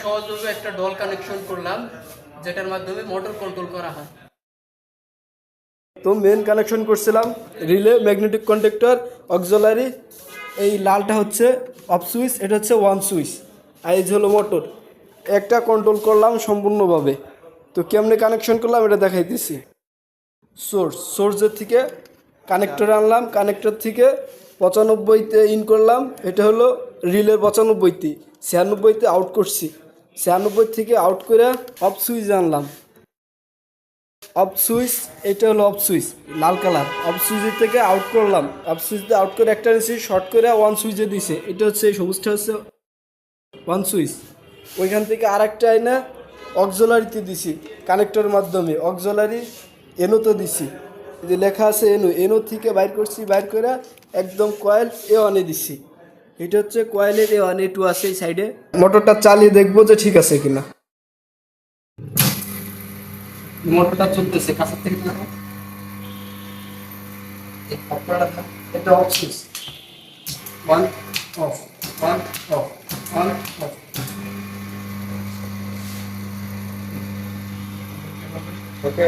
সহজভাবে একটা doll connection করলাম, যেটার মাধ্যমে মোটর কন্ট্রোল করা হয়। তো মেন কানেকশন করছিলাম রিলে, ম্যাগনেটিক কন্ডাক্টর, অক্সিলারি। এই লালটা হচ্ছে অফ সুইচ, এটা হচ্ছে ওয়ান সুইচ, আর এই যে হলো মোটর। একটা কন্ট্রোল করলাম সম্পূর্ণভাবে। তো কেমনে কানেকশন করলাম এটা দেখাইতেছি। সোর্সের থেকে কানেক্টর আনলাম, কানেক্টর থেকে 95তে ইন করলাম, এটা হলো রিলের 95তে, 96তে আউট করছি, 96 থেকে আউট করে অফ সুইচ আনলাম। অফ সুইচ, এটা হলো off switch, Lal colour. Of সুইচের থেকে আউট করলাম, অফ সুইচতে আউট করে একটা নিয়েছি, শর্ট করে ওয়ান সুইচে দিছে, এটা হচ্ছে এই সবুজটা হচ্ছে ওয়ান সুইচ। ওইখান থেকে আর একটা আইনা অক্সিলারিতে দিছি কানেক্টরের মাধ্যমে, অক্সিলারি এনোতে দিছি, যে লেখা আছে এনো, এনো থেকে বাইর করছি, বাইর করে একদম কয়েল এ অনে দিছি। এটা হচ্ছে কয়েলের এ ওয়ান, এ টু আছে এই সাইডে। মোটরটা চালিয়ে দেখবো যে ঠিক আছে কিনা। মোটরটা চলতেছে, কাছের থেকে দেখো। এটা off switch, one of, one of, one of. Okay.